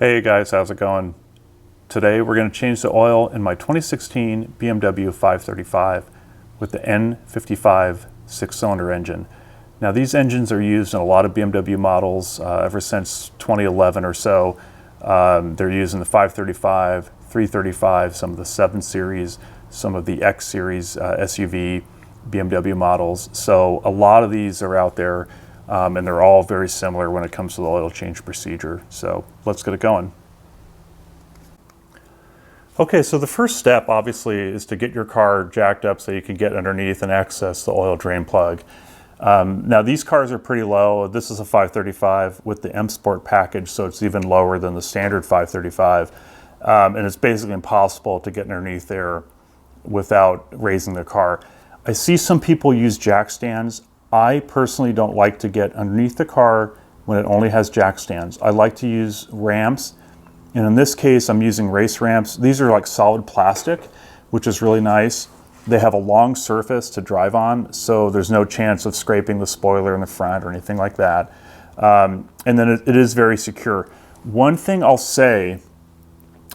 Hey guys, how's it going? Today we're going to change the oil in my 2016 BMW 535 with the N55 six-cylinder engine. Now these engines are used in a lot of BMW models ever since 2011 or so. They're used in the 535, 335, some of the 7 Series, some of the X Series SUV BMW models. So a lot of these are out there. And they're all very similar when it comes to the oil change procedure. So let's get it going. Okay, so the first step obviously is to get your car jacked up so you can get underneath and access the oil drain plug. Now these cars are pretty low. This is a 535 with the M Sport package, so it's even lower than the standard 535. And it's basically impossible to get underneath there without raising the car. I see some people use jack stands. I personally don't like to get underneath the car when it only has jack stands. I like to use ramps, and in this case I'm using race ramps. These are like solid plastic, which is really nice. They have a long surface to drive on, so there's no chance of scraping the spoiler in the front or anything like that. And then it is very secure. One thing I'll say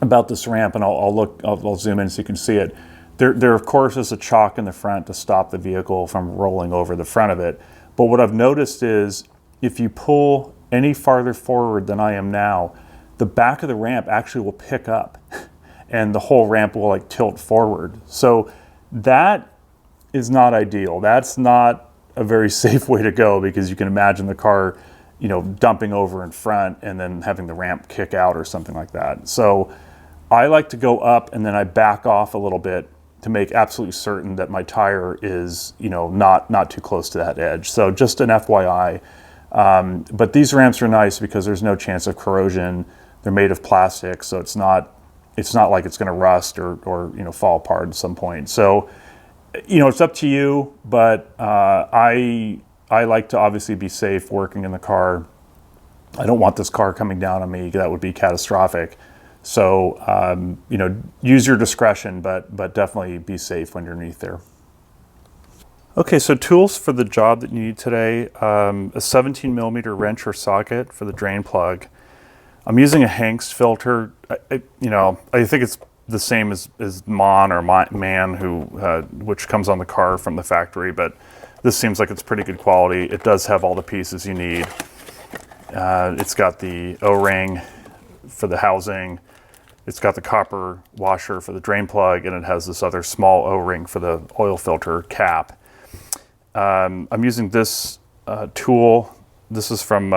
about this ramp, and I'll zoom in so you can see it. There of course is a chock in the front to stop the vehicle from rolling over the front of it. But what I've noticed is if you pull any farther forward than I am now, the back of the ramp actually will pick up and the whole ramp will like tilt forward. So that is not ideal. That's not a very safe way to go, because you can imagine the car, dumping over in front and then having the ramp kick out or something like that. So I like to go up and then I back off a little bit to make absolutely certain that my tire is, not too close to that edge. So just an FYI. But these ramps are nice because there's no chance of corrosion. They're made of plastic, so it's not like it's going to rust or fall apart at some point. So, it's up to you. But I like to obviously be safe working in the car. I don't want this car coming down on me. That would be catastrophic. So, use your discretion, but definitely be safe when you're underneath there. Okay, so tools for the job that you need today, a 17 millimeter wrench or socket for the drain plug. I'm using a Hanks filter. I think it's the same as Mon or Man, which comes on the car from the factory, but this seems like it's pretty good quality. It does have all the pieces you need. It's got the O-ring for the housing. It's got the copper washer for the drain plug, and it has this other small O-ring for the oil filter cap. I'm using this tool. This is from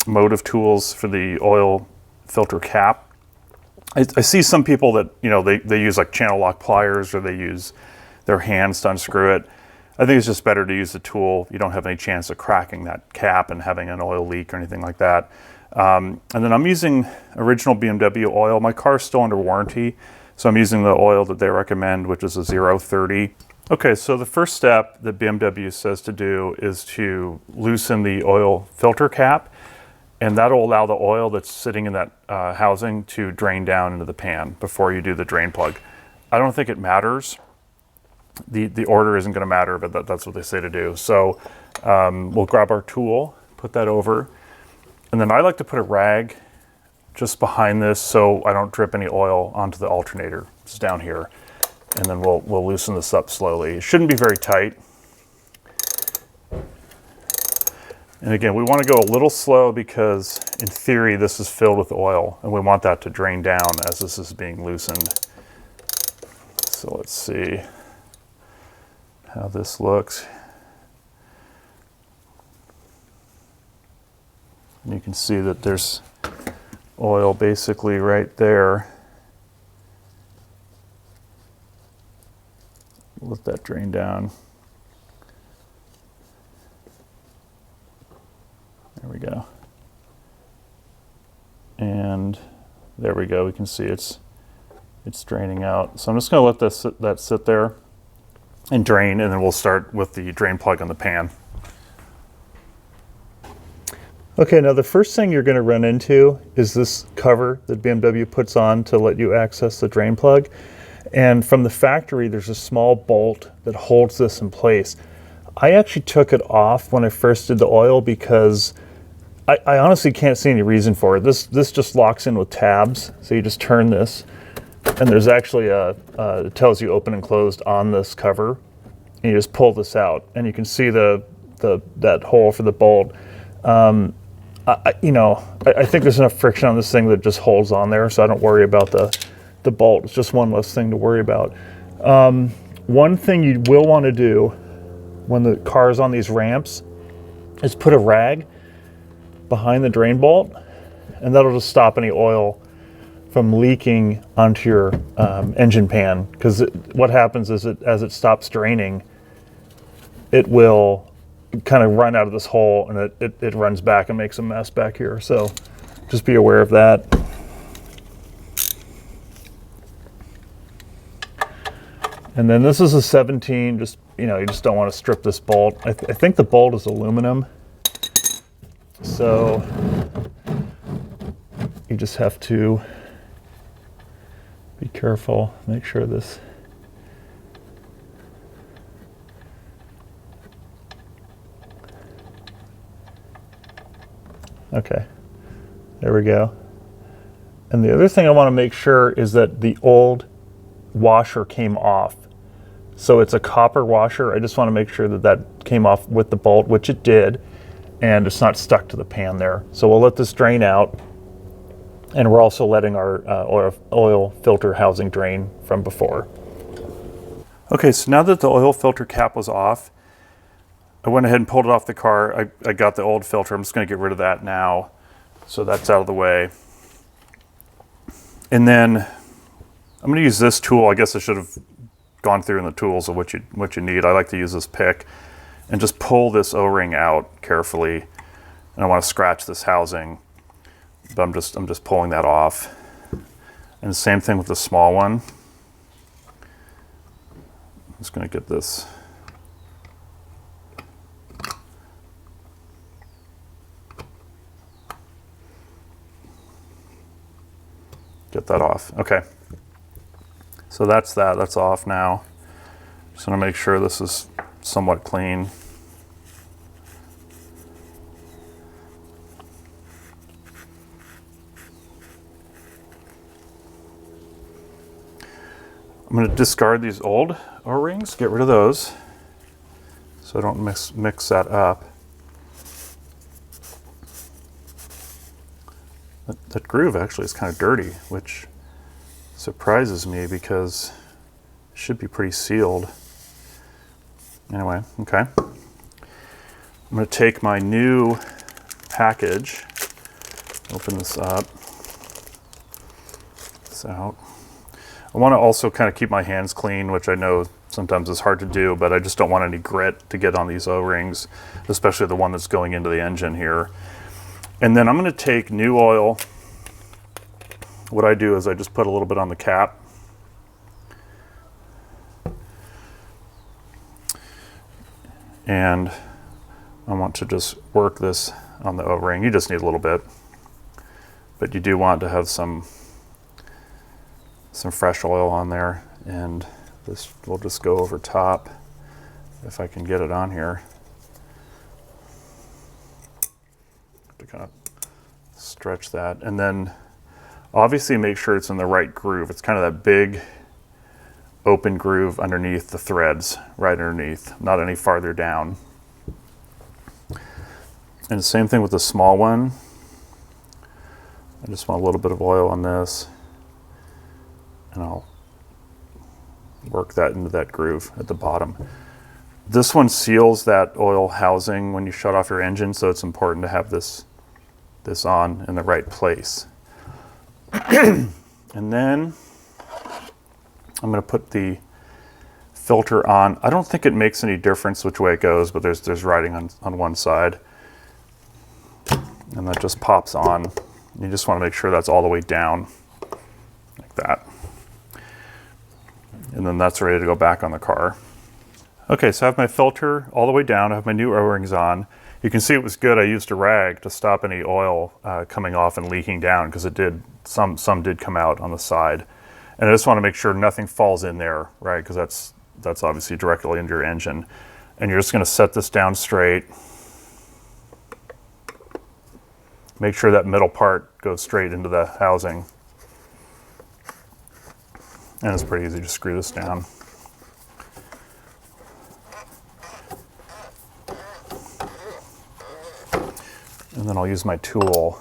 Motive Tools for the oil filter cap. I see some people that, they use like channel lock pliers, or they use their hands to unscrew it. I think it's just better to use the tool. You don't have any chance of cracking that cap and having an oil leak or anything like that. And then I'm using original BMW oil. My car's still under warranty, so I'm using the oil that they recommend, which is a 030. Okay, so the first step that BMW says to do is to loosen the oil filter cap, and that'll allow the oil that's sitting in that housing to drain down into the pan before you do the drain plug. I don't think it matters. The order isn't going to matter, but that's what they say to do. So we'll grab our tool, put that over. And then I like to put a rag just behind this so I don't drip any oil onto the alternator. It's down here. And then we'll loosen this up slowly. It shouldn't be very tight. And again, we want to go a little slow because in theory this is filled with oil and we want that to drain down as this is being loosened. So let's see how this looks. And you can see that there's oil basically right there. Let that drain down. There we go. And there we go. We can see it's draining out. So I'm just going to let that sit there and drain, and then we'll start with the drain plug on the pan. Okay, now the first thing you're going to run into is this cover that BMW puts on to let you access the drain plug. And from the factory, there's a small bolt that holds this in place. I actually took it off when I first did the oil because I honestly can't see any reason for it. This just locks in with tabs. So you just turn this, and there's actually it tells you open and closed on this cover. And you just pull this out, and you can see that hole for the bolt. I think there's enough friction on this thing that it just holds on there, so I don't worry about the bolt. It's just one less thing to worry about. One thing you will want to do when the car is on these ramps is put a rag behind the drain bolt, and that'll just stop any oil from leaking onto your engine pan, because what happens is as it stops draining, it will kind of run out of this hole, and it runs back and makes a mess back here. So just be aware of that. And then this is a 17, just, you just don't want to strip this bolt. I think the bolt is aluminum. So you just have to be careful, make sure this. Okay, there we go. And the other thing I want to make sure is that the old washer came off. So it's a copper washer. I just want to make sure that that came off with the bolt, which it did, and it's not stuck to the pan there. So we'll let this drain out, and we're also letting our oil filter housing drain from before. Okay, so now that the oil filter cap was off, I went ahead and pulled it off the car. I got the old filter. I'm just going to get rid of that now. So that's out of the way. And then I'm going to use this tool. I guess I should have gone through in the tools of what you need. I like to use this pick and just pull this O-ring out carefully. And I want to scratch this housing, but I'm just pulling that off. And the same thing with the small one. I'm just going to get this. Get that off. Okay. So that's off now. Just want to make sure this is somewhat clean. I'm going to discard these old O-rings, get rid of those so I don't mix that up. That groove actually is kind of dirty, which surprises me because it should be pretty sealed. Anyway, okay. I'm going to take my new package, open this up, this out. I want to also kind of keep my hands clean, which I know sometimes is hard to do, but I just don't want any grit to get on these O-rings, especially the one that's going into the engine here. And then I'm going to take new oil. What I do is I just put a little bit on the cap. And I want to just work this on the O-ring. You just need a little bit, but you do want to have some fresh oil on there, and this will just go over top if I can get it on here. To kind of stretch that, and then obviously make sure it's in the right groove. It's kind of that big open groove underneath the threads, right underneath, not any farther down. And the same thing with the small one. I just want a little bit of oil on this, and I'll work that into that groove at the bottom. This one seals that oil housing when you shut off your engine, so it's important to have this on in the right place. And then I'm going to put the filter on. I don't think it makes any difference which way it goes, but there's writing on one side. And that just pops on. You just want to make sure that's all the way down, like that. And then that's ready to go back on the car. Okay, so I have my filter all the way down. I have my new O-rings on. You can see it was good. I used a rag to stop any oil coming off and leaking down, because it did, some did come out on the side. And I just want to make sure nothing falls in there, right? Because that's obviously directly into your engine. And you're just going to set this down straight. Make sure that middle part goes straight into the housing. And it's pretty easy to screw this down. And then I'll use my tool.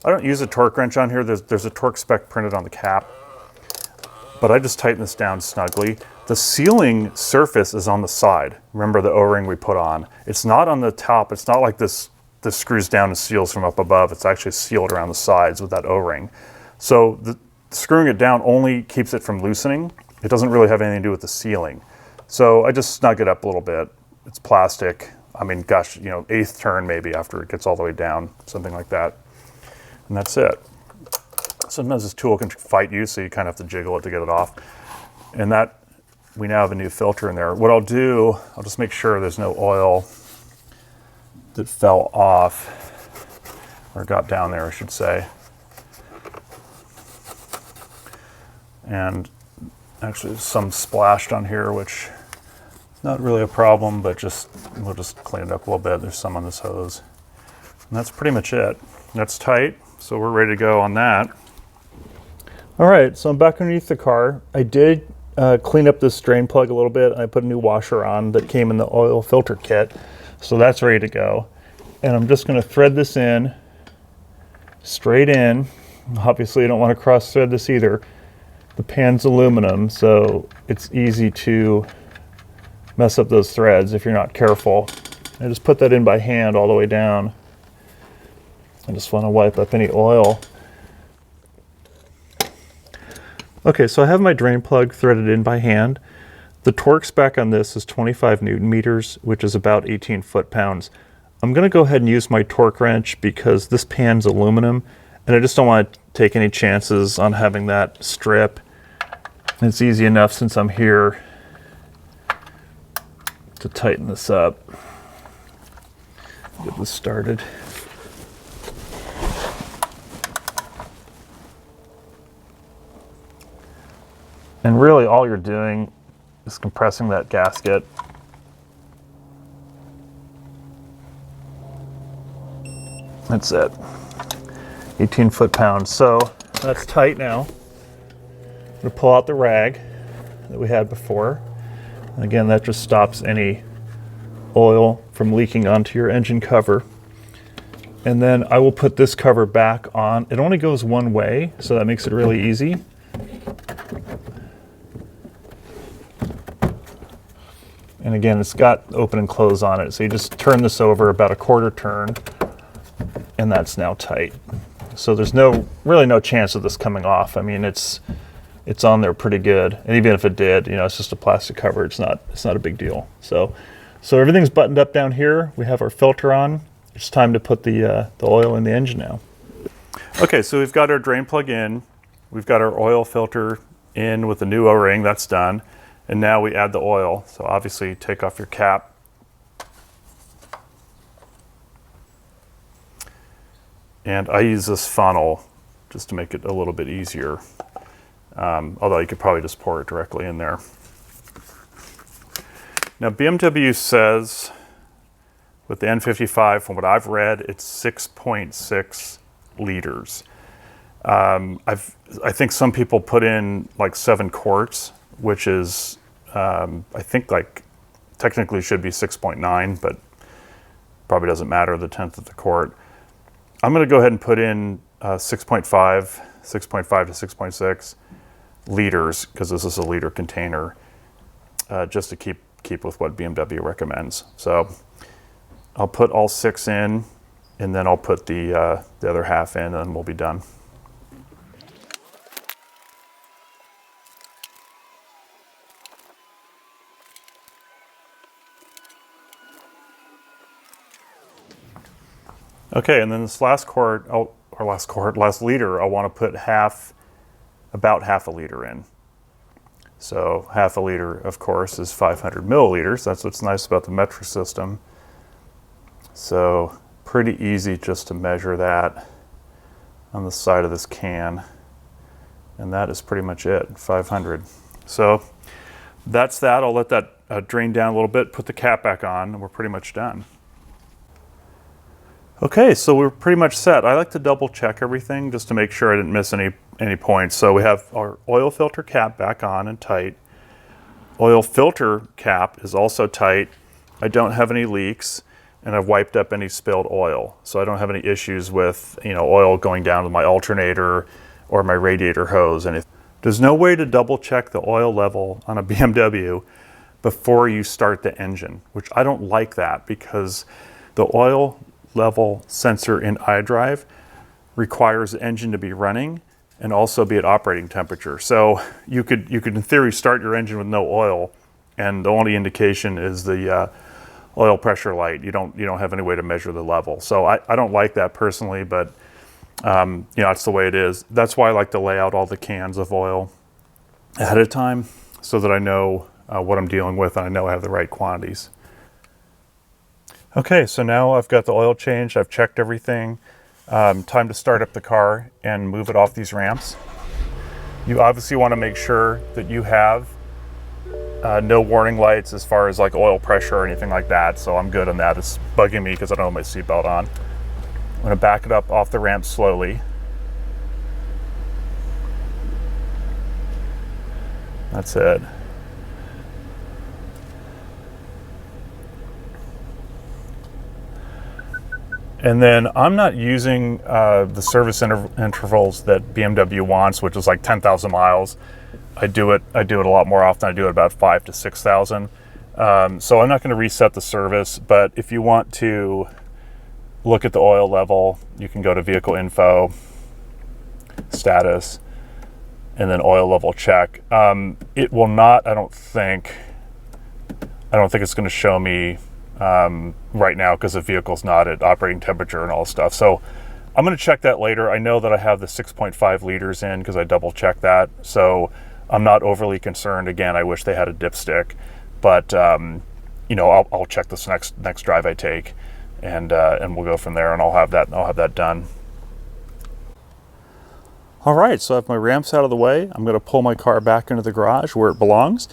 I don't use a torque wrench on here. There's a torque spec printed on the cap, but I just tighten this down snugly. The sealing surface is on the side. Remember the O-ring we put on. It's not on the top. It's not like this screws down and seals from up above. It's actually sealed around the sides with that O-ring. So screwing it down only keeps it from loosening. It doesn't really have anything to do with the sealing. So I just snug it up a little bit. It's plastic. I mean, gosh, you know, 1/8 turn maybe after it gets all the way down, something like that. And that's it. Sometimes this tool can fight you, so you kind of have to jiggle it to get it off. And that, we now have a new filter in there. What I'll do, I'll just make sure there's no oil that fell off, or got down there, I should say. And actually there's some splashed on here, which not really a problem, but we'll just clean it up a little bit. There's some on this hose. And that's pretty much it. That's tight, so we're ready to go on that. All right, so I'm back underneath the car. I did clean up this drain plug a little bit, and I put a new washer on that came in the oil filter kit. So that's ready to go. And I'm just gonna thread this in, straight in. Obviously, you don't wanna cross thread this either. The pan's aluminum, so it's easy to mess up those threads if you're not careful. I just put that in by hand all the way down. I just want to wipe up any oil. Okay, so I have my drain plug threaded in by hand. The torque spec on this is 25 Newton meters, which is about 18 foot-pounds. I'm going to go ahead and use my torque wrench because this pan's aluminum, and I just don't want to take any chances on having that strip. And it's easy enough since I'm here to tighten this up. Get this started. And really all you're doing is compressing that gasket. That's it. 18 foot-pounds. So that's tight now. I'm gonna pull out the rag that we had before. And again, that just stops any oil from leaking onto your engine cover. And then I will put this cover back on. It only goes one way, so that makes it really easy. And again, it's got open and close on it. So you just turn this over about a quarter turn, and that's now tight. So there's really no chance of this coming off. I mean, it's on there pretty good. And even if it did, you know, it's just a plastic cover. It's not a big deal. So everything's buttoned up down here. We have our filter on. It's time to put the oil in the engine now. Okay, so we've got our drain plug in. We've got our oil filter in with the new O-ring. That's done. And now we add the oil. So obviously take off your cap. And I use this funnel just to make it a little bit easier. Although you could probably just pour it directly in there. Now BMW says with the N55, from what I've read, it's 6.6 liters. I think some people put in like 7 quarts, which is, I think like technically should be 6.9, but probably doesn't matter, the 1/10 of the quart. I'm gonna go ahead and put in 6.5 to 6.6 liters, because this is a liter container, just to keep with what BMW recommends. So I'll put all 6 in, and then I'll put the other half in, and we'll be done. Okay, and then this last liter, I want to put about half a liter in. So half a liter, of course, is 500 milliliters. That's what's nice about the metric system. So pretty easy just to measure that on the side of this can. And that is pretty much it, 500. So that's that. I'll let that drain down a little bit, put the cap back on, and we're pretty much done. Okay, so we're pretty much set. I like to double check everything just to make sure I didn't miss any points. So we have our oil filter cap back on and tight. Oil filter cap is also tight. I don't have any leaks, and I've wiped up any spilled oil. So I don't have any issues with, oil going down to my alternator or my radiator hose. And there's no way to double check the oil level on a BMW before you start the engine, which I don't like that, because the oil level sensor in iDrive requires the engine to be running and also be at operating temperature. So you could in theory start your engine with no oil, and the only indication is the oil pressure light. You don't have any way to measure the level. So I don't like that personally, but it's the way it is. That's why I like to lay out all the cans of oil ahead of time so that I know what I'm dealing with and I know I have the right quantities. Okay, so now I've got the oil changed, I've checked everything. Time to start up the car and move it off these ramps. You obviously want to make sure that you have no warning lights as far as like oil pressure or anything like that, so I'm good on that. It's bugging me because I don't have my seatbelt on. I'm going to back it up off the ramp slowly. That's it. And then I'm not using the service intervals that BMW wants, which is like 10,000 miles. I do it a lot more often. I do it about 5,000 to 6,000. So I'm not going to reset the service, but if you want to look at the oil level, you can go to vehicle info, status, and then oil level check. It will not, I don't think it's going to show me right now because the vehicle's not at operating temperature and all stuff. So I'm going to check that later. I know that I have the 6.5 liters in because I double checked that. So I'm not overly concerned. Again, I wish they had a dipstick, but I'll check this next drive I take, and we'll go from there, and I'll have that done. All right, so I have my ramps out of the way. I'm going to pull my car back into the garage where it belongs.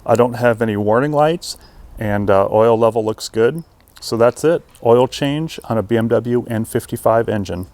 I don't have any warning lights, and oil level looks good. So that's it. Oil change on a BMW N55 engine.